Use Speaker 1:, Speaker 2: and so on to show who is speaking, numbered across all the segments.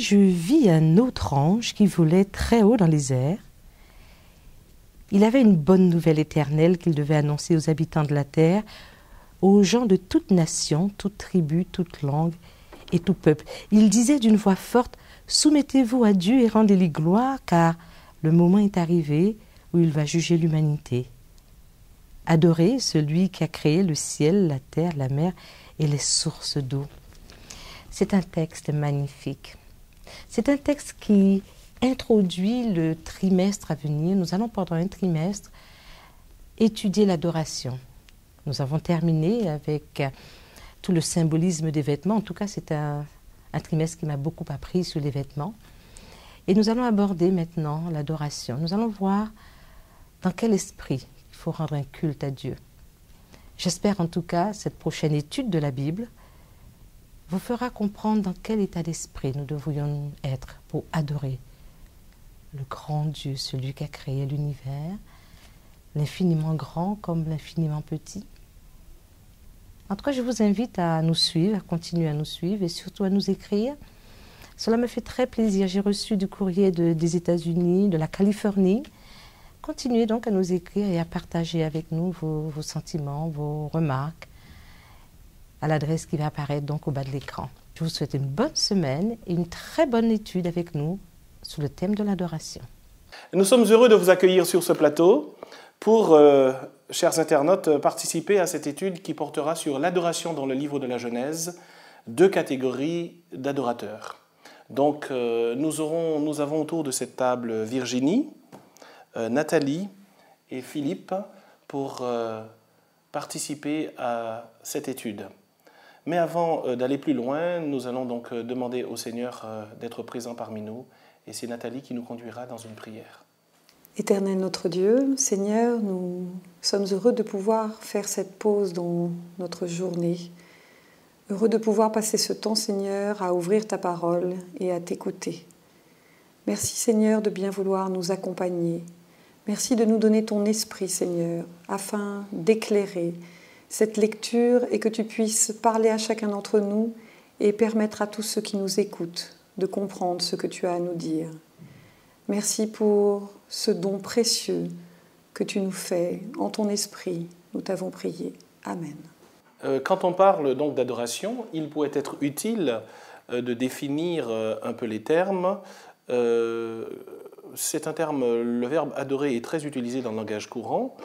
Speaker 1: je vis un autre ange qui volait très haut dans les airs. Il avait une bonne nouvelle éternelle qu'il devait annoncer aux habitants de la terre, aux gens de toute nation, toute tribu, toute langue et tout peuple. Il disait d'une voix forte, « Soumettez-vous à Dieu et rendez-lui gloire, car le moment est arrivé où il va juger l'humanité. Adorez celui qui a créé le ciel, la terre, la mer et les sources d'eau. » C'est un texte magnifique. C'est un texte qui introduit le trimestre à venir. Nous allons pendant un trimestre étudier l'adoration. Nous avons terminé avec tout le symbolisme des vêtements. En tout cas, c'est un trimestre qui m'a beaucoup appris sur les vêtements. Et nous allons aborder maintenant l'adoration. Nous allons voir dans quel esprit il faut rendre un culte à Dieu. J'espère en tout cas cette prochaine étude de la Bible vous fera comprendre dans quel état d'esprit nous devrions être pour adorer le grand Dieu, celui qui a créé l'univers, l'infiniment grand comme l'infiniment petit. En tout cas, je vous invite à nous suivre, à continuer à nous suivre et surtout à nous écrire. Cela me fait très plaisir. J'ai reçu du courrier des États-Unis, de la Californie. Continuez donc à nous écrire et à partager avec nous vos sentiments, vos remarques, à l'adresse qui va apparaître donc au bas de l'écran. Je vous souhaite une bonne semaine et une très bonne étude avec nous sur le thème de l'adoration.
Speaker 2: Nous sommes heureux de vous accueillir sur ce plateau pour, chers internautes, participer à cette étude qui portera sur l'adoration dans le livre de la Genèse, 2 catégories d'adorateurs. Donc nous avons autour de cette table Virginie, Nathalie et Philippe pour participer à cette étude. Mais avant d'aller plus loin, nous allons donc demander au Seigneur d'être présent parmi nous et c'est Nathalie qui nous conduira dans une prière.
Speaker 3: Éternel notre Dieu, Seigneur, nous sommes heureux de pouvoir faire cette pause dans notre journée. Heureux de pouvoir passer ce temps, Seigneur, à ouvrir ta parole et à t'écouter. Merci, Seigneur, de bien vouloir nous accompagner. Merci de nous donner ton esprit, Seigneur, afin d'éclairer cette lecture et que tu puisses parler à chacun d'entre nous et permettre à tous ceux qui nous écoutent de comprendre ce que tu as à nous dire. Merci pour ce don précieux que tu nous fais en ton esprit. Nous t'avons prié. Amen.
Speaker 2: Quand on parle donc d'adoration, il pourrait être utile de définir un peu les termes. C'est un terme, le verbe adorer est très utilisé dans le langage courant.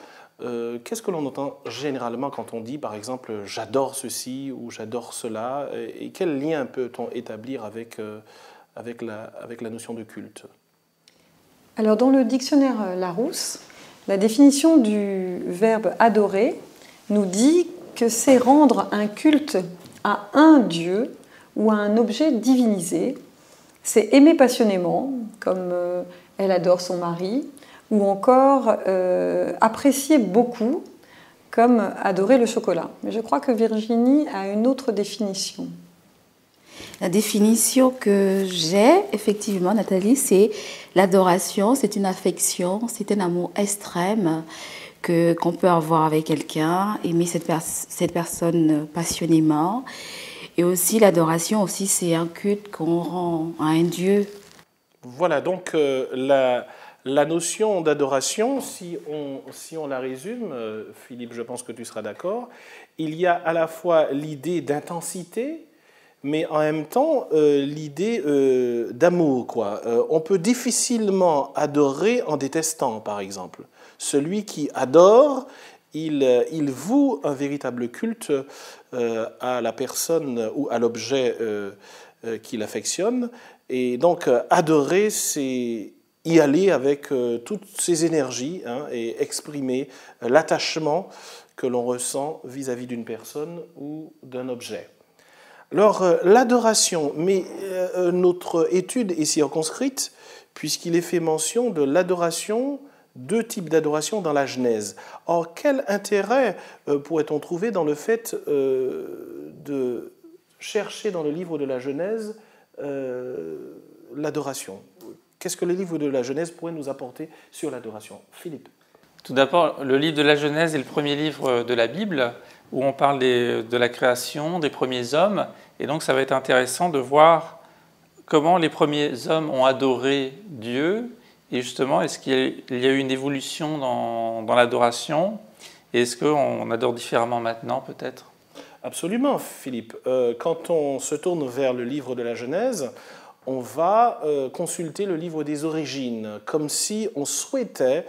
Speaker 2: Qu'est-ce que l'on entend généralement quand on dit, par exemple, j'adore ceci ou j'adore cela, et quel lien peut-on établir avec la notion de culte?
Speaker 3: Alors, dans le dictionnaire Larousse, la définition du verbe adorer nous dit que c'est rendre un culte à un Dieu ou à un objet divinisé. C'est aimer passionnément, comme elle adore son mari, ou encore apprécier beaucoup, comme adorer le chocolat. Mais je crois que Virginie a une autre définition.
Speaker 4: La définition que j'ai, effectivement, Nathalie, c'est l'adoration, c'est une affection, c'est un amour extrême qu'on peut avoir avec quelqu'un, aimer cette personne passionnément. Et aussi, l'adoration, aussi, c'est un culte qu'on rend à un Dieu.
Speaker 2: Voilà, donc la notion d'adoration, si on la résume, Philippe, je pense que tu seras d'accord, il y a à la fois l'idée d'intensité, mais en même temps l'idée d'amour, quoi. On peut difficilement adorer en détestant, par exemple. Celui qui adore, il voue un véritable culte à la personne ou à l'objet qu'il affectionne. Et donc, adorer, c'est y aller avec toutes ses énergies et exprimer l'attachement que l'on ressent vis-à-vis d'une personne ou d'un objet. Alors, l'adoration, mais notre étude est circonscrite puisqu'il est fait mention de l'adoration, 2 types d'adoration dans la Genèse. Or, quel intérêt pourrait-on trouver dans le fait de chercher dans le livre de la Genèse l'adoration? Qu'est-ce que le livre de la Genèse pourrait nous apporter sur l'adoration? Philippe.
Speaker 5: Tout d'abord, le livre de la Genèse est le premier livre de la Bible où on parle de la création, des premiers hommes. Et donc, ça va être intéressant de voir comment les premiers hommes ont adoré Dieu, et justement, est-ce qu'il y a eu une évolution dans l'adoration, et est-ce qu'on adore différemment maintenant peut-être?
Speaker 2: Absolument, Philippe. Quand on se tourne vers le livre de la Genèse, on va consulter le livre des origines, comme si on souhaitait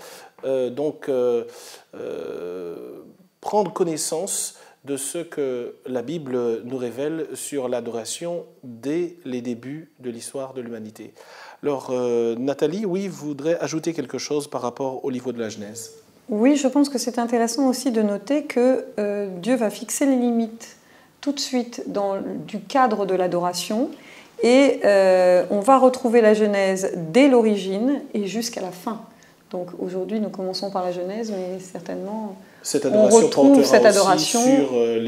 Speaker 2: prendre connaissance de ce que la Bible nous révèle sur l'adoration dès les débuts de l'histoire de l'humanité. Alors, Nathalie, oui, voudrais ajouter quelque chose par rapport au livre de la Genèse.
Speaker 3: Oui, je pense que c'est intéressant aussi de noter que Dieu va fixer les limites tout de suite du cadre de l'adoration, et on va retrouver la Genèse dès l'origine et jusqu'à la fin. Donc aujourd'hui, nous commençons par la Genèse, mais certainement on retrouve cette adoration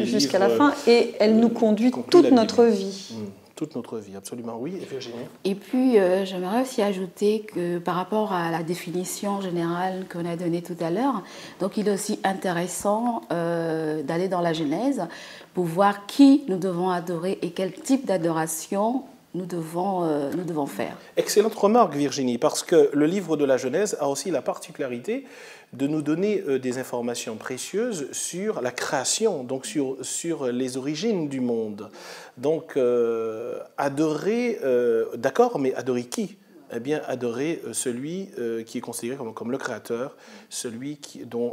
Speaker 3: jusqu'à la fin, et elle nous conduit toute notre vie.
Speaker 2: Toute notre vie, absolument, oui. Et Virginie?
Speaker 4: Et puis, j'aimerais aussi ajouter que par rapport à la définition générale qu'on a donnée tout à l'heure, donc il est aussi intéressant d'aller dans la Genèse pour voir qui nous devons adorer et quel type d'adoration nous devons faire.
Speaker 2: Excellente remarque, Virginie, parce que le livre de la Genèse a aussi la particularité de nous donner des informations précieuses sur la création, donc sur les origines du monde. Donc, adorer, d'accord, mais adorer qui? Eh bien, adorer celui qui est considéré comme le créateur, celui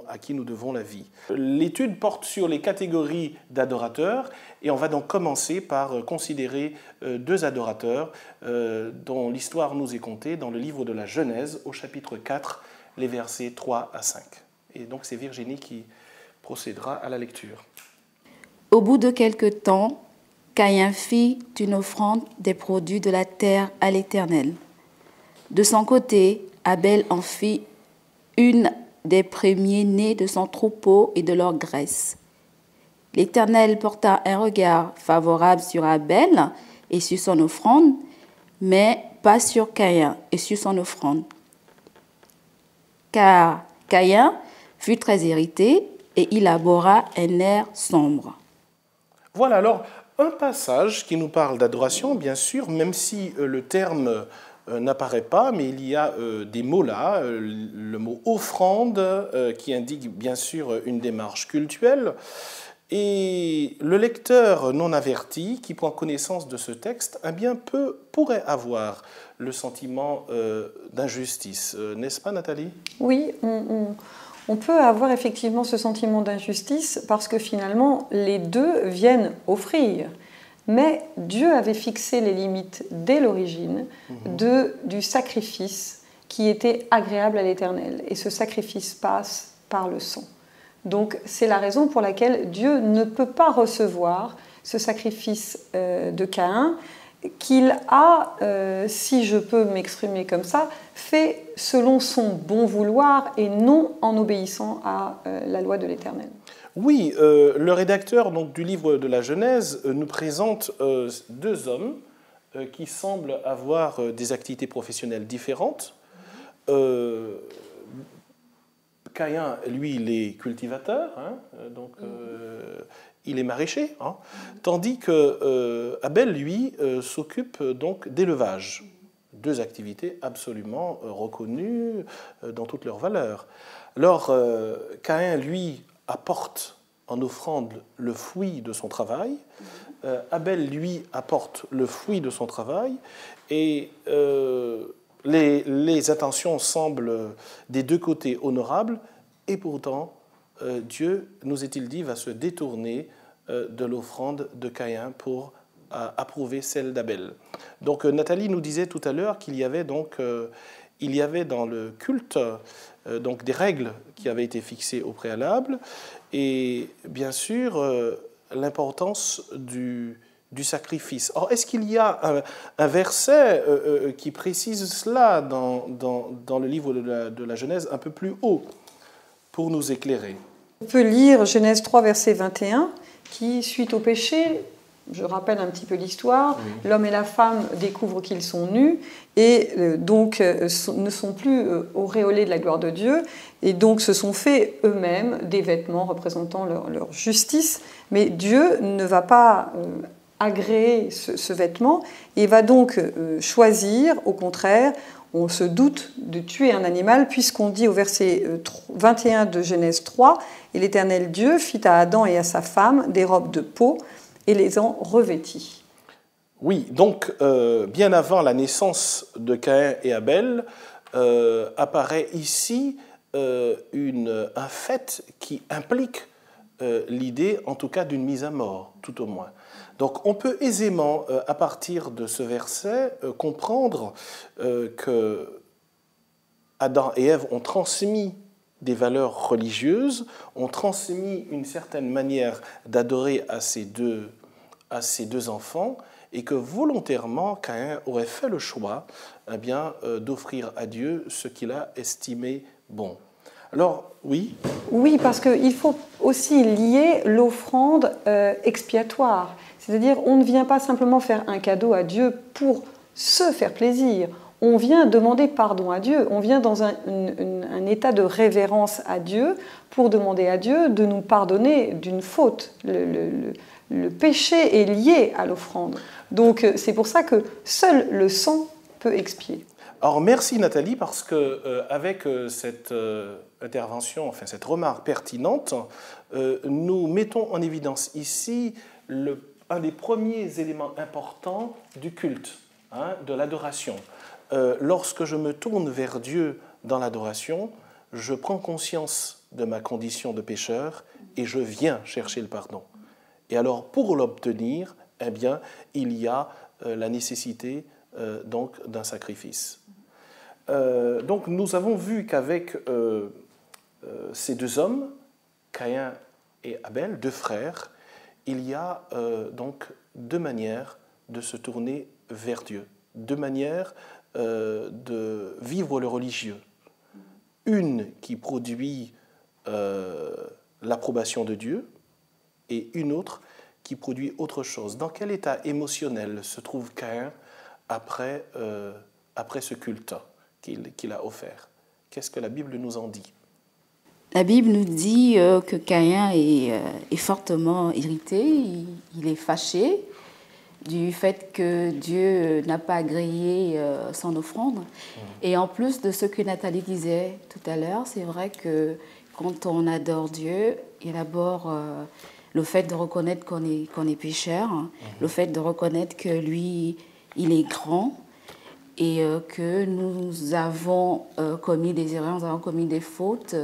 Speaker 2: à qui nous devons la vie. L'étude porte sur les catégories d'adorateurs, et on va donc commencer par considérer deux adorateurs dont l'histoire nous est contée dans le livre de la Genèse, au chapitre 4, les versets 3 à 5. Et donc c'est Virginie qui procédera à la lecture.
Speaker 4: Au bout de quelque temps, Caïn fit une offrande des produits de la terre à l'Éternel. De son côté, Abel en fit une des premiers-nés de son troupeau et de leur graisse. L'Éternel porta un regard favorable sur Abel et sur son offrande, mais pas sur Caïn et sur son offrande. Car Caïn fut très irrité et élabora un air sombre.
Speaker 2: Voilà alors un passage qui nous parle d'adoration, bien sûr, même si le terme n'apparaît pas, mais il y a des mots là, le mot offrande qui indique bien sûr une démarche cultuelle. Et le lecteur non averti qui prend connaissance de ce texte, eh bien pourrait avoir le sentiment d'injustice. N'est-ce pas, Nathalie?
Speaker 3: Oui, on peut avoir effectivement ce sentiment d'injustice parce que finalement, les deux viennent offrir. Mais Dieu avait fixé les limites dès l'origine du sacrifice qui était agréable à l'Éternel. Et ce sacrifice passe par le sang. Donc c'est la raison pour laquelle Dieu ne peut pas recevoir ce sacrifice de Caïn qu'il a, si je peux m'exprimer comme ça, fait selon son bon vouloir et non en obéissant à la loi de l'Éternel.
Speaker 2: Oui, le rédacteur donc, du livre de la Genèse nous présente deux hommes qui semblent avoir des activités professionnelles différentes. Caïn, lui, il est cultivateur, il est maraîcher, tandis que Abel, lui, s'occupe donc d'élevage. Deux activités absolument reconnues dans toutes leurs valeurs. Alors, Caïn, lui, apporte en offrande le fruit de son travail. Abel, lui, apporte le fruit de son travail. Et les intentions semblent des deux côtés honorables. Et pourtant, Dieu, nous est-il dit, va se détourner de l'offrande de Caïn pour approuver celle d'Abel. Donc Nathalie nous disait tout à l'heure qu'il y avait donc il y avait dans le culte donc des règles qui avaient été fixées au préalable et bien sûr l'importance du sacrifice. Or, est-ce qu'il y a un verset qui précise cela dans le livre de la Genèse un peu plus haut pour nous éclairer?
Speaker 3: On peut lire Genèse 3, verset 21, qui, suite au péché, je rappelle un petit peu l'histoire, l'homme et la femme découvrent qu'ils sont nus et donc ne sont plus auréolés de la gloire de Dieu et donc se sont fait eux-mêmes des vêtements représentant leur justice. Mais Dieu ne va pas agréer ce vêtement et va donc choisir, au contraire, on se doute de tuer un animal puisqu'on dit au verset 21 de Genèse 3, « Et l'Éternel Dieu fit à Adam et à sa femme des robes de peau et les en revêtit. »
Speaker 2: Oui, donc bien avant la naissance de Caïn et Abel, apparaît ici un fait qui implique l'idée, en tout cas, d'une mise à mort, tout au moins. Donc on peut aisément, à partir de ce verset, comprendre que Adam et Ève ont transmis des valeurs religieuses, ont transmis une certaine manière d'adorer à ces deux enfants, et que volontairement, Caïn aurait fait le choix d'offrir à Dieu ce qu'il a estimé bon. Alors, oui.
Speaker 3: Oui, parce qu'il faut aussi lier l'offrande expiatoire. C'est-à-dire, on ne vient pas simplement faire un cadeau à Dieu pour se faire plaisir. On vient demander pardon à Dieu. On vient dans un état de révérence à Dieu pour demander à Dieu de nous pardonner d'une faute. Le péché est lié à l'offrande. Donc, c'est pour ça que seul le sang peut expier.
Speaker 2: Alors merci Nathalie, parce que avec cette intervention, enfin cette remarque pertinente, nous mettons en évidence ici un des premiers éléments importants du culte, de l'adoration. Lorsque je me tourne vers Dieu dans l'adoration, je prends conscience de ma condition de pécheur et je viens chercher le pardon. Et alors pour l'obtenir, eh bien, il y a la nécessité donc d'un sacrifice. Donc nous avons vu qu'avec ces deux hommes, Caïn et Abel, deux frères, il y a donc deux manières de se tourner vers Dieu, deux manières de vivre le religieux. Une qui produit l'approbation de Dieu et une autre qui produit autre chose. Dans quel état émotionnel se trouve Caïn après ce culte qu'il a offert? Qu'est-ce que la Bible nous en dit?
Speaker 4: La Bible nous dit que Caïn est fortement irrité, il est fâché du fait que Dieu n'a pas agréé son offrande. Et en plus de ce que Nathalie disait tout à l'heure, c'est vrai que quand on adore Dieu, il y a d'abord le fait de reconnaître qu'on est pécheur, le fait de reconnaître que lui, il est grand, et que nous avons commis des erreurs, nous avons commis des fautes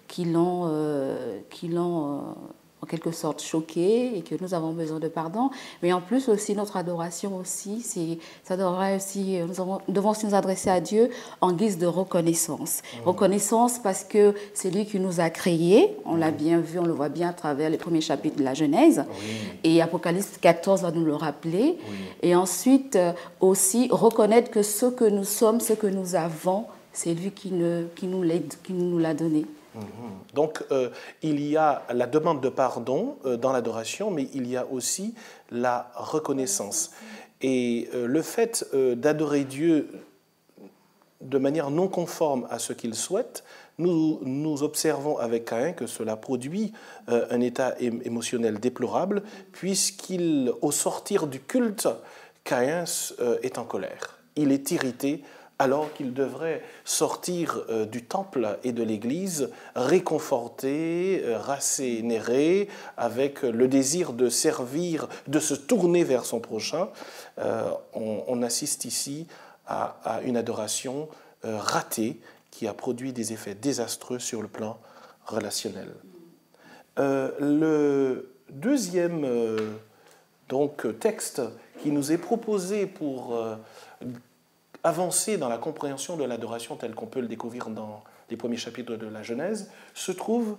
Speaker 4: qui l'ont en quelque sorte choqué et que nous avons besoin de pardon. Mais en plus aussi, notre adoration aussi, ça devrait aussi, nous devons aussi nous adresser à Dieu en guise de reconnaissance. Reconnaissance parce que c'est lui qui nous a créés, on l'a bien vu, on le voit bien à travers les premiers chapitres de la Genèse, et Apocalypse 14 va nous le rappeler. Et ensuite aussi reconnaître que ce que nous sommes, ce que nous avons, c'est lui qui nous l'a donné.
Speaker 2: Donc, il y a la demande de pardon dans l'adoration, mais il y a aussi la reconnaissance. Et le fait d'adorer Dieu de manière non conforme à ce qu'il souhaite, nous observons avec Caïn que cela produit un état émotionnel déplorable, puisqu'au sortir du culte, Caïn est en colère. Il est irrité, alors qu'il devrait sortir du temple et de l'église réconforté, rassénéré, avec le désir de servir, de se tourner vers son prochain. On assiste ici à une adoration ratée qui a produit des effets désastreux sur le plan relationnel. Le deuxième texte qui nous est proposé pour avancer dans la compréhension de l'adoration telle qu'on peut le découvrir dans les premiers chapitres de la Genèse, se trouve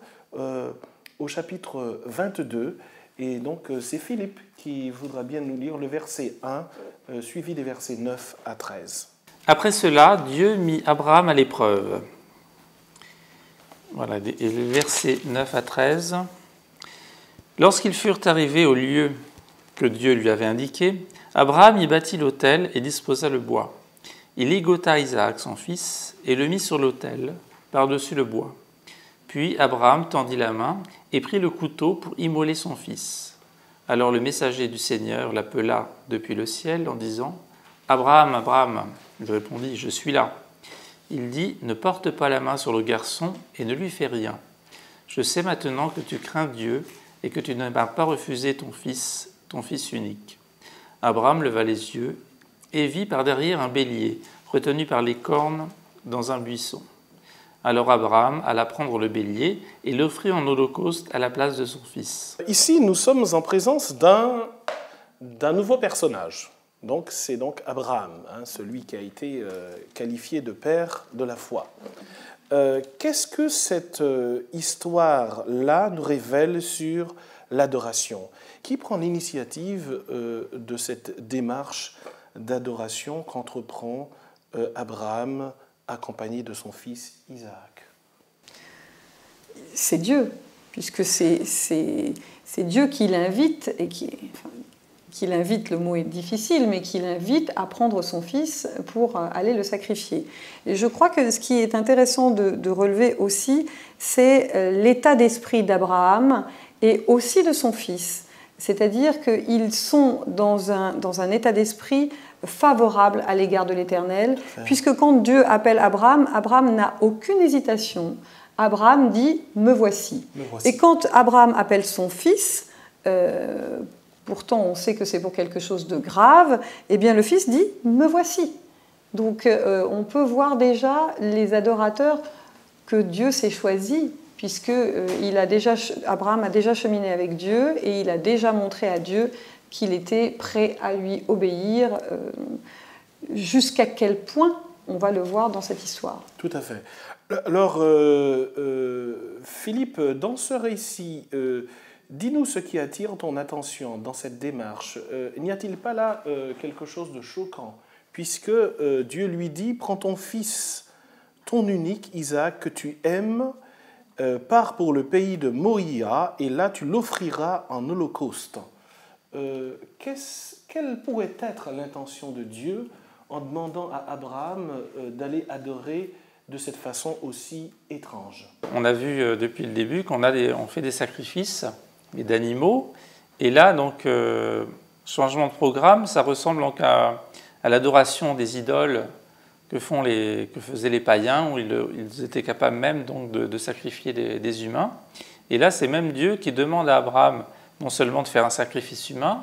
Speaker 2: au chapitre 22. Et donc c'est Philippe qui voudra bien nous lire le verset 1, suivi des versets 9 à 13.
Speaker 5: Après cela, Dieu mit Abraham à l'épreuve. Voilà, et les versets 9 à 13. Lorsqu'ils furent arrivés au lieu que Dieu lui avait indiqué, Abraham y bâtit l'autel et disposa le bois. Il ligota Isaac, son fils, et le mit sur l'autel, par-dessus le bois. Puis Abraham tendit la main et prit le couteau pour immoler son fils. Alors le messager du Seigneur l'appela depuis le ciel en disant « Abraham, Abraham !» Il répondit « Je suis là ». Il dit « Ne porte pas la main sur le garçon et ne lui fais rien. Je sais maintenant que tu crains Dieu et que tu ne m'as pas refusé ton fils unique. » Abraham leva les yeux et vit par derrière un bélier retenu par les cornes dans un buisson. Alors Abraham alla prendre le bélier et l'offrit en holocauste à la place de son fils.
Speaker 2: Ici, nous sommes en présence d'un nouveau personnage. Donc, c'est donc Abraham, celui qui a été qualifié de père de la foi. Qu'est-ce que cette histoire-là nous révèle sur l'adoration? Qui prend l'initiative de cette démarche d'adoration qu'entreprend Abraham accompagné de son fils Isaac?
Speaker 3: C'est Dieu, puisque c'est Dieu qui l'invite, et qui l'invite, le mot est difficile, mais qui l'invite à prendre son fils pour aller le sacrifier. Et je crois que ce qui est intéressant de relever aussi, c'est l'état d'esprit d'Abraham et aussi de son fils. C'est-à-dire qu'ils sont dans un état d'esprit favorable à l'égard de l'Éternel, puisque quand Dieu appelle Abraham, Abraham n'a aucune hésitation. Abraham dit « me voici ». Et quand Abraham appelle son fils, pourtant on sait que c'est pour quelque chose de grave, eh bien le fils dit « me voici ». Donc on peut voir déjà les adorateurs que Dieu s'est choisis, puisque Abraham a déjà cheminé avec Dieu et il a déjà montré à Dieu qu'il était prêt à lui obéir. Jusqu'à quel point, on va le voir dans cette histoire.
Speaker 2: Tout à fait. Alors, Philippe, dans ce récit, dis-nous ce qui attire ton attention dans cette démarche. N'y a-t-il pas là quelque chose de choquant, puisque Dieu lui dit « Prends ton fils, ton unique, Isaac, que tu aimes, pars pour le pays de Moria, et là tu l'offriras en holocauste. » Quelle pourrait être l'intention de Dieu en demandant à Abraham d'aller adorer de cette façon aussi étrange?
Speaker 5: On a vu depuis le début qu'on fait des sacrifices d'animaux. Et là, donc, changement de programme, ça ressemble donc à l'adoration des idoles que faisaient les païens, où ils étaient capables même donc, de sacrifier des humains. Et là, c'est même Dieu qui demande à Abraham non seulement de faire un sacrifice humain,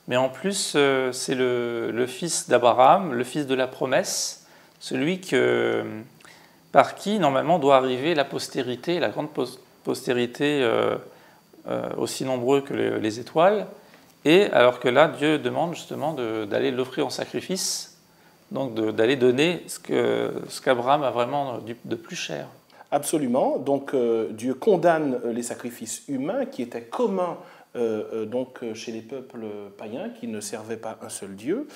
Speaker 5: mais en plus, c'est le fils d'Abraham, le fils de la promesse, celui par qui, normalement, doit arriver la postérité, la grande postérité aussi nombreuse que les étoiles. Et alors que là, Dieu demande justement d'aller l'offrir en sacrifice, donc d'aller donner ce qu'Abraham a vraiment de plus cher.
Speaker 2: Absolument. Donc Dieu condamne les sacrifices humains qui étaient communs donc chez les peuples païens qui ne servaient pas un seul Dieu.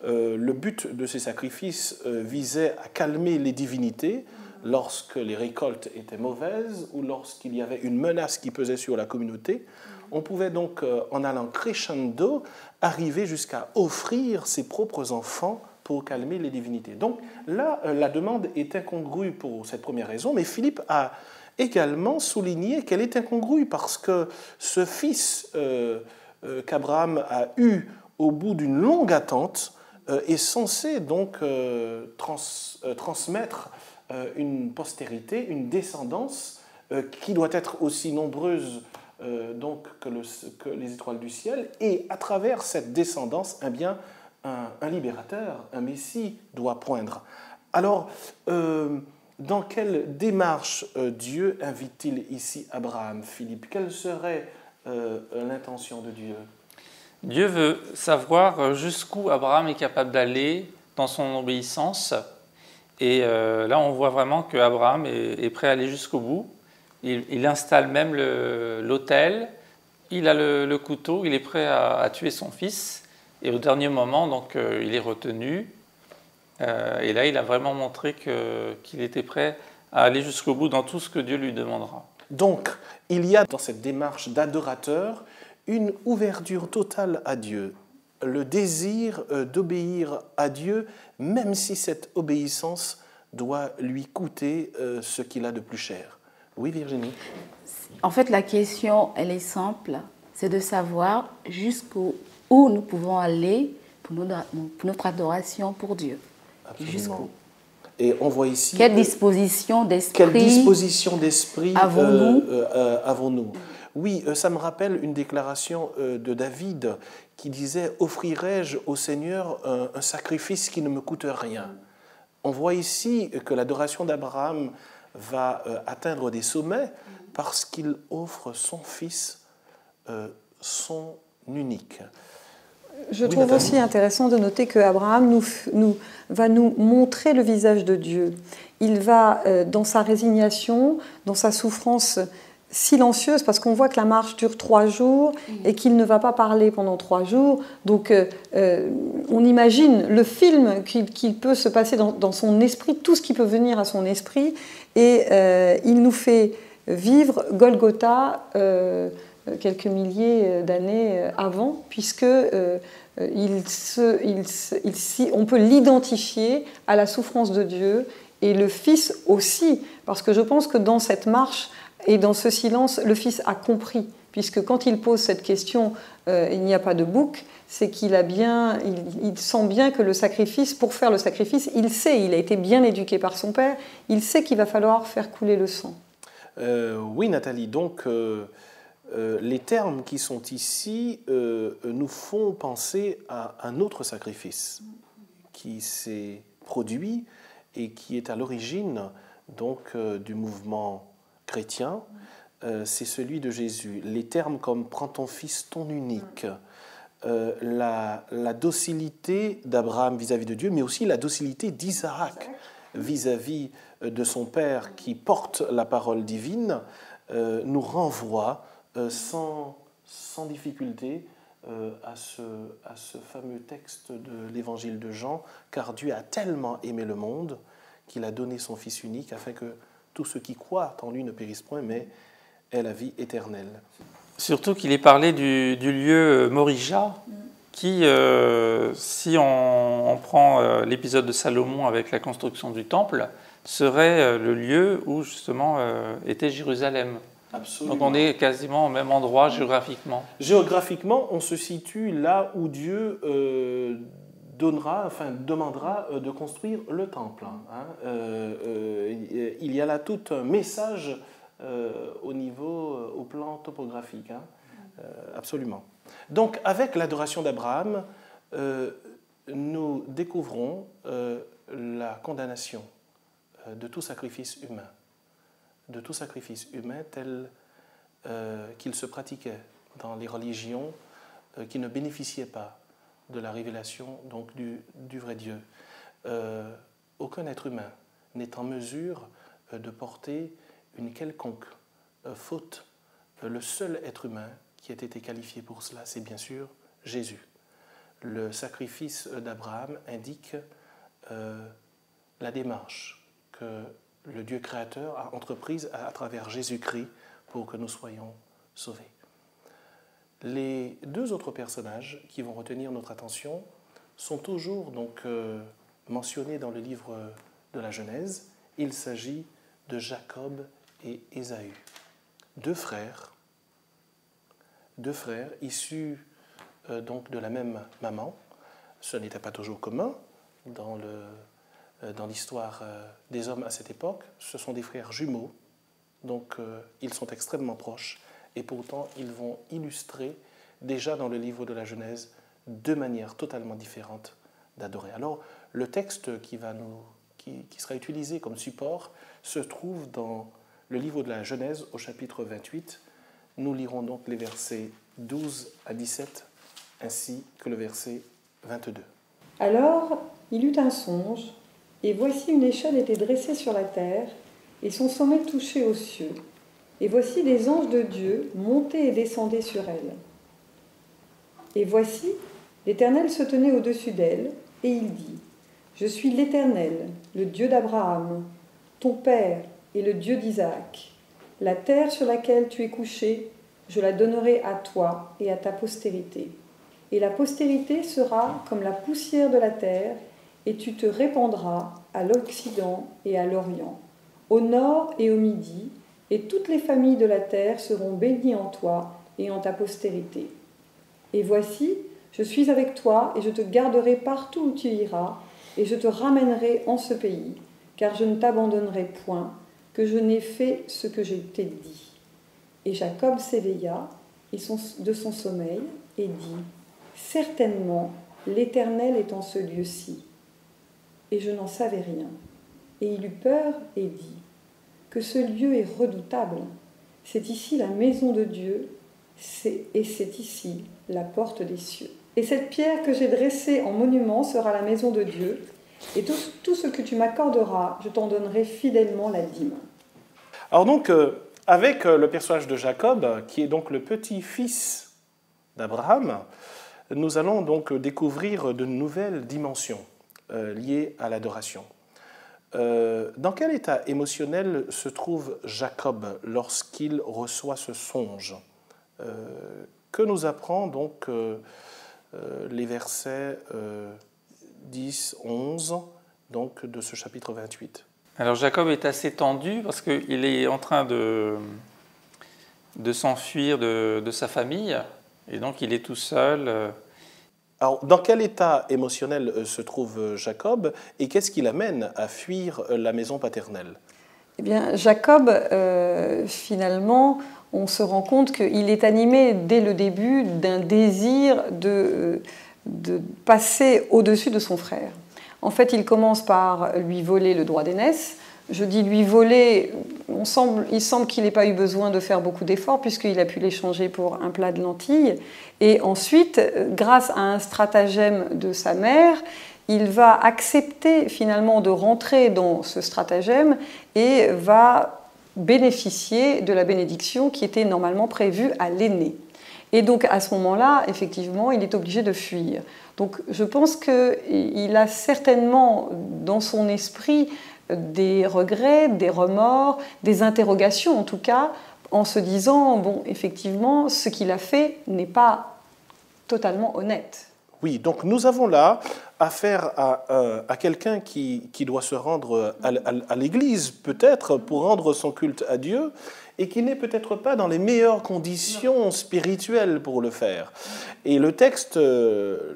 Speaker 2: Le but de ces sacrifices visait à calmer les divinités lorsque les récoltes étaient mauvaises ou lorsqu'il y avait une menace qui pesait sur la communauté. On pouvait donc, en allant crescendo, arriver jusqu'à offrir ses propres enfants pour calmer les divinités. Donc là, la demande est incongrue pour cette première raison, mais Philippe a également souligné qu'elle est incongrue parce que ce fils qu'Abraham a eu au bout d'une longue attente est censé donc transmettre une postérité, une descendance qui doit être aussi nombreuse donc que les étoiles du ciel, et à travers cette descendance, eh bien, un libérateur, un Messie doit poindre. Alors, dans quelle démarche Dieu invite-t-il ici Abraham, Philippe? Quelle serait l'intention de Dieu?
Speaker 5: Dieu veut savoir jusqu'où Abraham est capable d'aller dans son obéissance. Et là, on voit vraiment qu'Abraham est prêt à aller jusqu'au bout. Il installe même l'autel, il a le couteau, il est prêt à tuer son fils. Et au dernier moment, donc, il est retenu. Et là, il a vraiment montré qu'il était prêt à aller jusqu'au bout dans tout ce que Dieu lui demandera.
Speaker 2: Donc, il y a dans cette démarche d'adorateur une ouverture totale à Dieu, le désir d'obéir à Dieu, même si cette obéissance doit lui coûter ce qu'il a de plus cher. Oui, Virginie?
Speaker 4: En fait, la question, elle est simple. c'est de savoir jusqu'où nous pouvons aller pour notre adoration pour Dieu.
Speaker 2: Absolument. Et on voit ici...
Speaker 4: Quelle disposition d'esprit
Speaker 2: avons-nous? Oui, ça me rappelle une déclaration de David qui disait « Offrirai-je au Seigneur un sacrifice qui ne me coûte rien ?» On voit ici que l'adoration d'Abraham va atteindre des sommets parce qu'il offre son fils, son unique.
Speaker 3: Je trouve aussi intéressant de noter qu'Abraham va nous montrer le visage de Dieu. Il va, dans sa résignation, dans sa souffrance silencieuse, parce qu'on voit que la marche dure 3 jours et qu'il ne va pas parler pendant 3 jours. Donc, on imagine le film qu'il peut se passer dans son esprit, tout ce qui peut venir à son esprit. Et il nous fait vivre Golgotha quelques milliers d'années avant, puisque on peut l'identifier à la souffrance de Dieu, et le Fils aussi, parce que je pense que dans cette marche et dans ce silence, le Fils a compris, puisque quand il pose cette question, il n'y a pas de bouc, c'est qu'il il sent bien que le sacrifice, pour faire le sacrifice, il a été bien éduqué par son père, il sait qu'il va falloir faire couler le sang.
Speaker 2: Oui, Nathalie, donc les termes qui sont ici nous font penser à un autre sacrifice qui s'est produit et qui est à l'origine donc du mouvement chrétien, c'est celui de Jésus. Les termes comme « prends ton fils, ton unique », la docilité d'Abraham vis-à-vis de Dieu, mais aussi la docilité d'Isaac vis-à-vis de son père qui porte la parole divine, nous renvoie sans difficulté à ce fameux texte de l'évangile de Jean, car Dieu a tellement aimé le monde qu'il a donné son Fils unique afin que tous ceux qui croient en lui ne périssent point, mais aient la vie éternelle.
Speaker 5: Surtout qu'il est parlé du lieu Morija, qui, si on prend l'épisode de Salomon avec la construction du temple, serait le lieu où justement était Jérusalem.
Speaker 2: Absolument.
Speaker 5: Donc on est quasiment au même endroit géographiquement.
Speaker 2: Géographiquement, on se situe là où Dieu demandera de construire le temple. Il y a là tout un message au plan topographique. Absolument. Donc, avec l'adoration d'Abraham, nous découvrons la condamnation de tout sacrifice humain. De tout sacrifice humain tel qu'il se pratiquait dans les religions qui ne bénéficiaient pas de la révélation donc, du vrai Dieu. Aucun être humain n'est en mesure de porter une quelconque faute. Le seul être humain qui a été qualifié pour cela, c'est bien sûr Jésus. Le sacrifice d'Abraham indique la démarche que le Dieu créateur a entreprise à travers Jésus-Christ pour que nous soyons sauvés. Les 2 autres personnages qui vont retenir notre attention sont toujours donc mentionnés dans le livre de la Genèse. Il s'agit de Jacob et Ésaü, 2 frères issus donc de la même maman. Ce n'était pas toujours commun dans l'histoire des hommes à cette époque. Ce sont des frères jumeaux, donc ils sont extrêmement proches, et pourtant ils vont illustrer déjà dans le livre de la Genèse 2 manières totalement différentes d'adorer. Alors le texte qui sera utilisé comme support se trouve dans le livre de la Genèse au chapitre 28. Nous lirons donc les versets 12 à 17 ainsi que le verset 22.
Speaker 3: Alors il eut un songe, et voici une échelle était dressée sur la terre, et son sommet touchait aux cieux. Et voici des anges de Dieu montaient et descendaient sur elle. Et voici, l'Éternel se tenait au-dessus d'elle, et il dit : Je suis l'Éternel, le Dieu d'Abraham, ton père et le Dieu d'Isaac. La terre sur laquelle tu es couché, je la donnerai à toi et à ta postérité. Et la postérité sera comme la poussière de la terre, et tu te répandras à l'Occident et à l'Orient, au nord et au midi, et toutes les familles de la terre seront bénies en toi, et en ta postérité. Et voici, je suis avec toi et je te garderai partout où tu iras et je te ramènerai en ce pays, car je ne t'abandonnerai point, que je n'ai fait ce que je t'ai dit. Et Jacob s'éveilla de son sommeil et dit, certainement, l'Éternel est en ce lieu-ci. Et je n'en savais rien. Et il eut peur et dit, que ce lieu est redoutable. C'est ici la maison de Dieu, et c'est ici la porte des cieux. Et cette pierre que j'ai dressée en monument sera la maison de Dieu, et tout ce que tu m'accorderas, je t'en donnerai fidèlement la dîme.
Speaker 2: Alors donc, avec le personnage de Jacob, qui est donc le petit-fils d'Abraham, nous allons donc découvrir de nouvelles dimensions liées à l'adoration. Dans quel état émotionnel se trouve Jacob lorsqu'il reçoit ce songe? Que nous apprend donc les versets 10, 11 donc, de ce chapitre 28?
Speaker 5: Alors Jacob est assez tendu parce qu'il est en train de s'enfuir de sa famille et donc il est tout seul.
Speaker 2: Alors, dans quel état émotionnel se trouve Jacob et qu'est-ce qui l'amène à fuir la maison paternelle?
Speaker 3: Eh bien, Jacob, finalement, on se rend compte qu'il est animé dès le début d'un désir de passer au-dessus de son frère. En fait, il commence par lui voler le droit d'aînesse. Je dis lui voler, il semble qu'il n'ait pas eu besoin de faire beaucoup d'efforts puisqu'il a pu l'échanger pour un plat de lentilles. Et ensuite, grâce à un stratagème de sa mère, il va accepter finalement de rentrer dans ce stratagème et va bénéficier de la bénédiction qui était normalement prévue à l'aîné. Et donc à ce moment-là, effectivement, il est obligé de fuir. Donc je pense qu'il a certainement dans son esprit des regrets, des remords, des interrogations en tout cas, en se disant, bon, effectivement, ce qu'il a fait n'est pas totalement honnête.
Speaker 2: Oui, donc nous avons là affaire à quelqu'un qui doit se rendre à l'église, peut-être, pour rendre son culte à Dieu, et qui n'est peut-être pas dans les meilleures conditions spirituelles pour le faire. Et le texte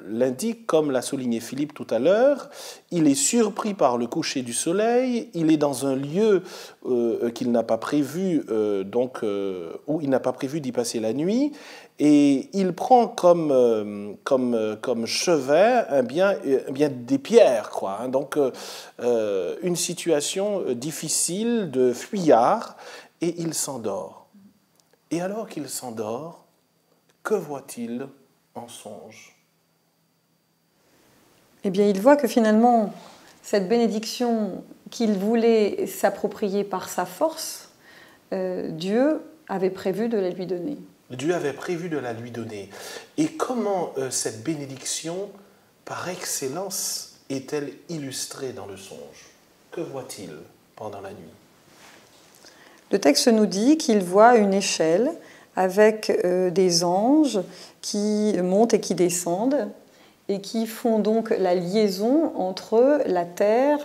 Speaker 2: l'indique, comme l'a souligné Philippe tout à l'heure, il est surpris par le coucher du soleil, il est dans un lieu qu'il n'a pas prévu, où il n'a pas prévu d'y passer la nuit, et il prend comme chevet bien des pierres, quoi. Hein. Donc une situation difficile de fuyard, et il s'endort. Et alors qu'il s'endort, que voit-il en songe?
Speaker 3: Eh bien, il voit que finalement, cette bénédiction qu'il voulait s'approprier par sa force, Dieu avait prévu de la lui donner.
Speaker 2: Dieu avait prévu de la lui donner. Et comment cette bénédiction, par excellence, est-elle illustrée dans le songe? Que voit-il pendant la nuit?
Speaker 3: Le texte nous dit qu'il voit une échelle avec des anges qui montent et qui descendent et qui font donc la liaison entre la terre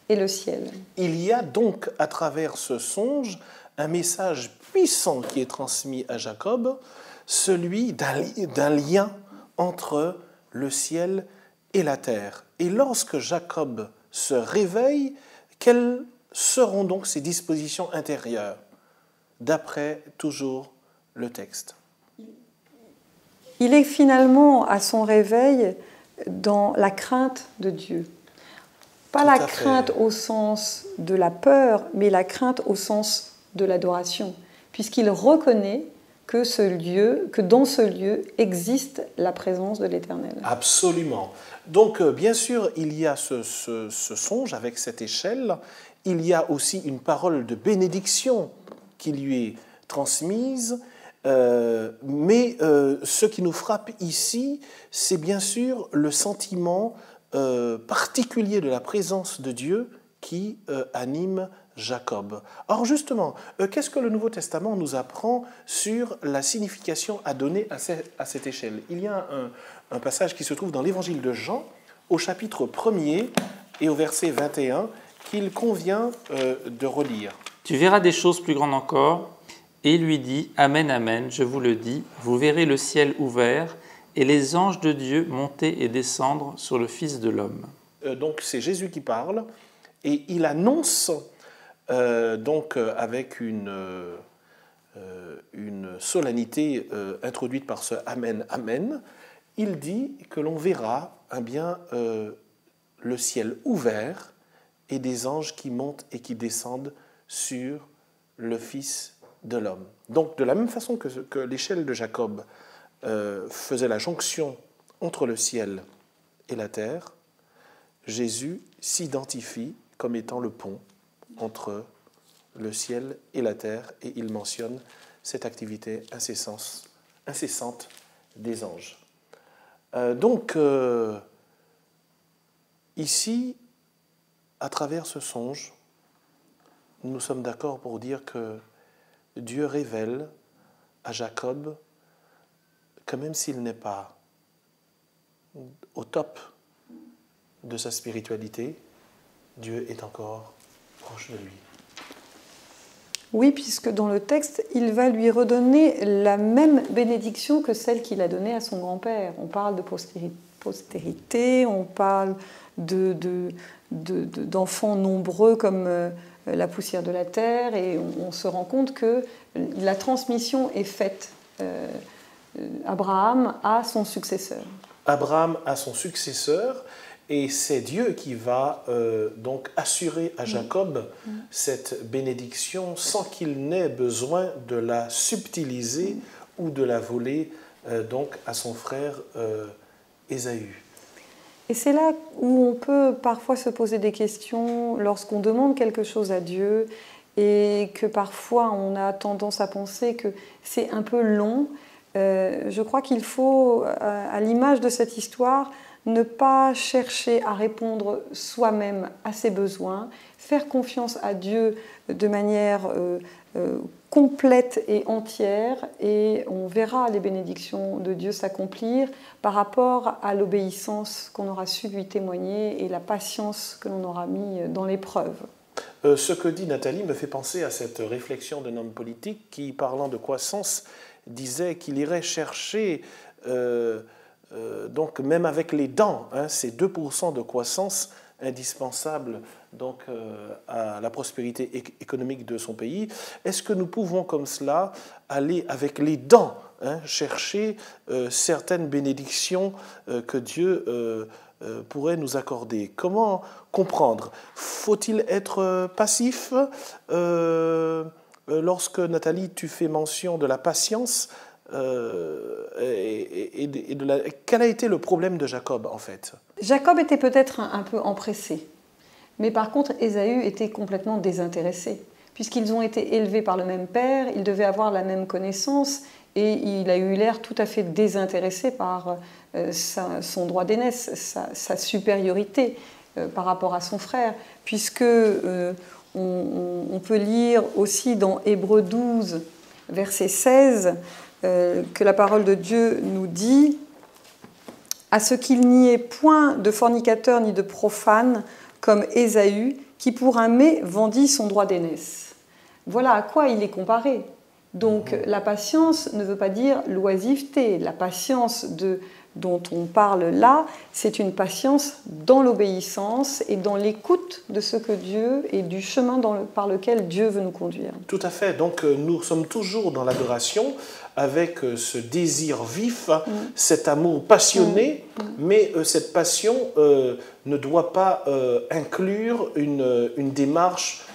Speaker 3: et le ciel.
Speaker 2: Il y a donc à travers ce songe un message puissant qui est transmis à Jacob, celui d'un lien entre le ciel et la terre. Et lorsque Jacob se réveille, quelles seront donc ses dispositions intérieures, d'après toujours le texte?
Speaker 3: Il est finalement à son réveil dans la crainte de Dieu. Pas la crainte au sens de la peur, mais la crainte au sens de l'adoration, puisqu'il reconnaît que dans ce lieu existe la présence de l'Éternel.
Speaker 2: Absolument. Donc, bien sûr, il y a ce songe avec cette échelle, il y a aussi une parole de bénédiction qui lui est transmise, mais ce qui nous frappe ici, c'est bien sûr le sentiment particulier de la présence de Dieu qui anime Jacob. Or justement, qu'est-ce que le Nouveau Testament nous apprend sur la signification à donner à cette échelle? Il y a un passage qui se trouve dans l'Évangile de Jean, au chapitre 1er et au verset 21, qu'il convient de relire.
Speaker 5: Tu verras des choses plus grandes encore, Et il lui dit, Amen, Amen, je vous le dis, vous verrez le ciel ouvert et les anges de Dieu monter et descendre sur le Fils de l'homme.
Speaker 2: Donc c'est Jésus qui parle, et il annonce, avec une solennité introduite par ce Amen, Amen, il dit que l'on verra le ciel ouvert et des anges qui montent et qui descendent sur le Fils de l'homme. Donc de la même façon que l'échelle de Jacob faisait la jonction entre le ciel et la terre, Jésus s'identifie comme étant le pont entre le ciel et la terre, et il mentionne cette activité incessante des anges. Ici, à travers ce songe, nous sommes d'accord pour dire que Dieu révèle à Jacob que même s'il n'est pas au top de sa spiritualité, Dieu est encore proche de lui.
Speaker 3: Oui, puisque dans le texte, il va lui redonner la même bénédiction que celle qu'il a donnée à son grand-père. On parle de postérité, on parle d'enfants nombreux comme la poussière de la terre, et on se rend compte que la transmission est faite. Abraham a son successeur.
Speaker 2: Abraham a son successeur, et c'est Dieu qui va donc assurer à Jacob cette bénédiction sans qu'il n'ait besoin de la subtiliser ou de la voler donc à son frère Ésaü.
Speaker 3: Et c'est là où on peut parfois se poser des questions lorsqu'on demande quelque chose à Dieu, et que parfois on a tendance à penser que c'est un peu long. Je crois qu'il faut, à l'image de cette histoire, ne pas chercher à répondre soi-même à ses besoins, faire confiance à Dieu de manière complète et entière, et on verra les bénédictions de Dieu s'accomplir par rapport à l'obéissance qu'on aura su lui témoigner et la patience que l'on aura mis dans l'épreuve.
Speaker 2: Ce que dit Nathalie me fait penser à cette réflexion d'un homme politique qui, parlant de croissance, disait qu'il irait chercher, donc même avec les dents, ces 2% de croissance indispensables donc, à la prospérité économique de son pays. Est-ce que nous pouvons comme cela aller avec les dents chercher certaines bénédictions que Dieu pourrait nous accorder? Comment comprendre? Faut-il être passif? Lorsque, Nathalie, tu fais mention de la patience, quel a été le problème de Jacob, en fait?
Speaker 3: Jacob était peut-être un peu empressé, mais par contre, Ésaü était complètement désintéressé. Puisqu'ils ont été élevés par le même père, ils devaient avoir la même connaissance, et il a eu l'air tout à fait désintéressé par son droit d'aînesse, sa supériorité par rapport à son frère, puisque on peut lire aussi dans Hébreux 12, verset 16, que la parole de Dieu nous dit « À ce qu'il n'y ait point de fornicateur ni de profane, comme Ésaü, qui pour un mets vendit son droit d'aînesse. » Voilà à quoi il est comparé. Donc la patience ne veut pas dire l'oisiveté. La patience dont on parle là, c'est une patience dans l'obéissance et dans l'écoute de ce que Dieu et du chemin par lequel Dieu veut nous conduire.
Speaker 2: Tout à fait. Donc nous sommes toujours dans l'adoration avec ce désir vif, cet amour passionné, mais cette passion ne doit pas inclure une démarche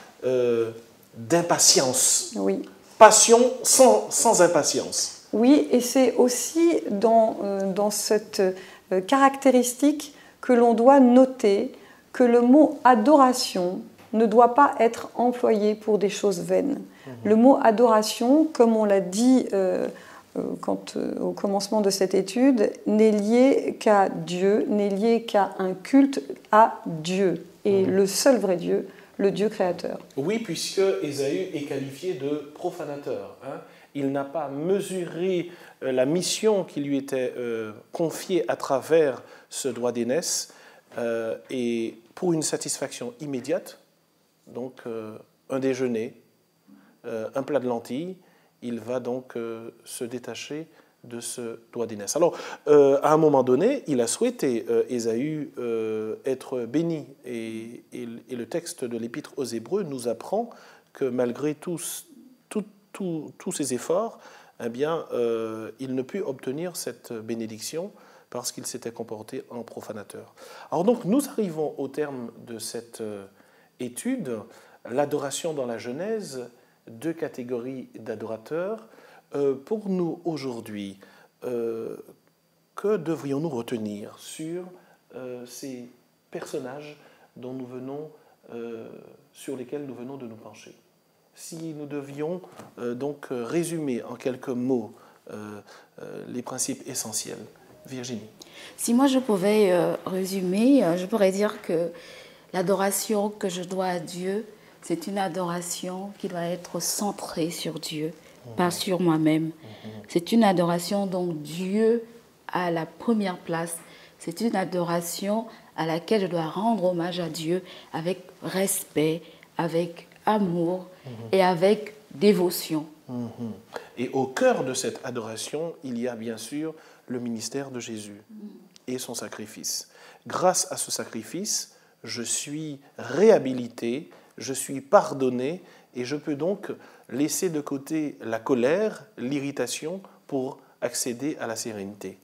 Speaker 2: d'impatience.
Speaker 3: Oui.
Speaker 2: Passion sans impatience.
Speaker 3: Oui, et c'est aussi dans cette caractéristique que l'on doit noter que le mot adoration ne doit pas être employé pour des choses vaines. Le mot adoration, comme on l'a dit au commencement de cette étude, n'est lié qu'à Dieu, n'est lié qu'à un culte à Dieu, et le seul vrai Dieu, le Dieu créateur.
Speaker 2: Oui, puisque Ésaü est qualifié de profanateur. Il n'a pas mesuré la mission qui lui était confiée à travers ce droit d'aînesse, et pour une satisfaction immédiate, donc un déjeuner, un plat de lentilles, il va donc se détacher de ce doigt d'aînesse. Alors, à un moment donné, il a souhaité, Ésaü, être béni. Et le texte de l'Épître aux Hébreux nous apprend que malgré tous ses efforts, eh bien, il ne put obtenir cette bénédiction parce qu'il s'était comporté en profanateur. Alors donc, nous arrivons au terme de cette étude, l'adoration dans la Genèse, deux catégories d'adorateurs. Pour nous aujourd'hui, que devrions-nous retenir sur ces personnages dont nous venons, sur lesquels nous venons de nous pencher? Si nous devions donc résumer en quelques mots les principes essentiels. Virginie.
Speaker 4: Si moi je pouvais résumer, je pourrais dire que l'adoration que je dois à Dieu, c'est une adoration qui doit être centrée sur Dieu, pas sur moi-même. C'est une adoration dont Dieu a la première place. C'est une adoration à laquelle je dois rendre hommage à Dieu avec respect, avec amour et avec dévotion.
Speaker 2: Et au cœur de cette adoration, il y a bien sûr le ministère de Jésus et son sacrifice. Grâce à ce sacrifice, je suis réhabilité, je suis pardonné et je peux donc laisser de côté la colère, l'irritation pour accéder à la sérénité.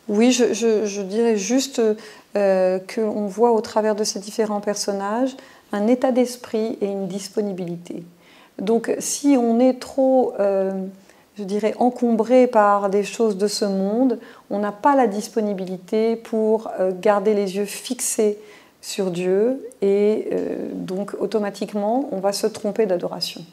Speaker 3: Oui, je dirais juste qu'on voit au travers de ces différents personnages un état d'esprit et une disponibilité. Donc si on est trop, je dirais, encombré par des choses de ce monde, on n'a pas la disponibilité pour garder les yeux fixés sur Dieu et donc automatiquement on va se tromper d'adoration.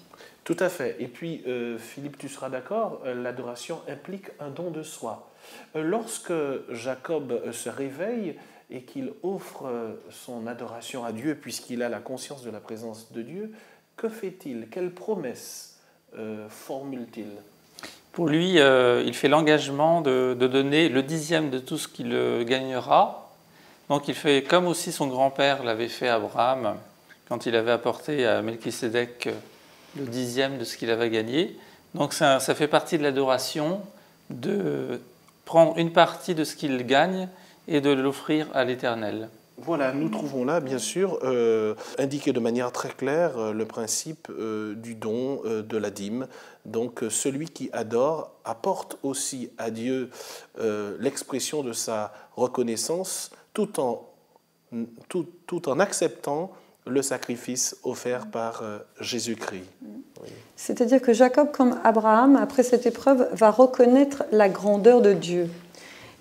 Speaker 2: Tout à fait. Et puis Philippe, tu seras d'accord, l'adoration implique un don de soi. Lorsque Jacob se réveille et qu'il offre son adoration à Dieu puisqu'il a la conscience de la présence de Dieu, que fait-il? Quelle promesse formule-t-il?
Speaker 5: Pour lui, il fait l'engagement de donner le 10e de tout ce qu'il gagnera. Donc il fait comme aussi son grand-père l'avait fait à Abraham, quand il avait apporté à Melchisédek le 10e de ce qu'il avait gagné. Donc ça fait partie de l'adoration, de prendre une partie de ce qu'il gagne et de l'offrir à l'Éternel.
Speaker 2: Voilà, nous trouvons là, bien sûr, indiqué de manière très claire le principe du don, de la dîme. Donc celui qui adore apporte aussi à Dieu l'expression de sa reconnaissance tout en acceptant le sacrifice offert par Jésus-Christ. Oui.
Speaker 3: C'est-à-dire que Jacob, comme Abraham, après cette épreuve, va reconnaître la grandeur de Dieu,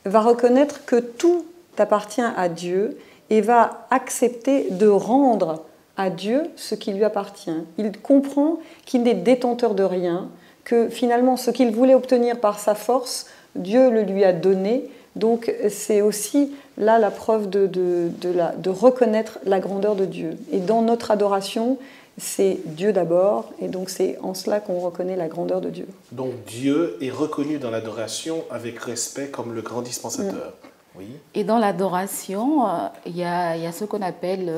Speaker 3: va reconnaître que tout appartient à Dieu et va accepter de rendre à Dieu ce qui lui appartient. Il comprend qu'il n'est détenteur de rien, que finalement ce qu'il voulait obtenir par sa force, Dieu le lui a donné. Donc c'est aussi là la preuve de reconnaître la grandeur de Dieu. Et dans notre adoration, c'est Dieu d'abord, et donc c'est en cela qu'on reconnaît la grandeur de Dieu.
Speaker 2: Donc Dieu est reconnu dans l'adoration avec respect comme le grand dispensateur. Oui.
Speaker 4: Et dans l'adoration, il y a ce qu'on appelle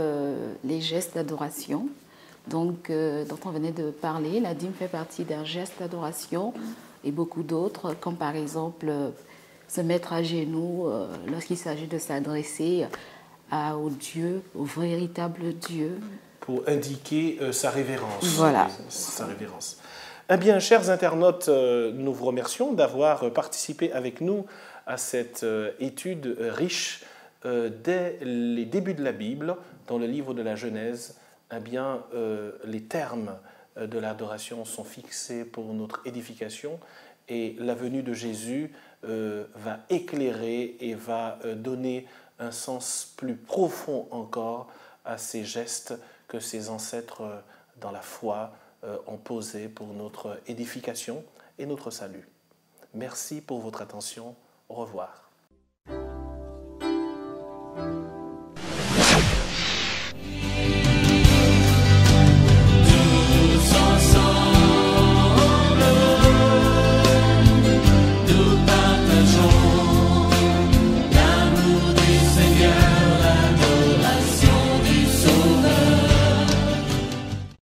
Speaker 4: les gestes d'adoration, donc, dont on venait de parler. La dîme fait partie d'un geste d'adoration et beaucoup d'autres, comme par exemple se mettre à genoux lorsqu'il s'agit de s'adresser au Dieu, au véritable Dieu.
Speaker 2: Pour indiquer sa révérence.
Speaker 4: Voilà.
Speaker 2: Sa révérence. Eh bien, chers internautes, nous vous remercions d'avoir participé avec nous à cette étude riche dès les débuts de la Bible, dans le livre de la Genèse. Eh bien, les termes de l'adoration sont fixés pour notre édification et la venue de Jésus va éclairer et va donner un sens plus profond encore à ces gestes que ses ancêtres dans la foi ont posés pour notre édification et notre salut. Merci pour votre attention. Au revoir.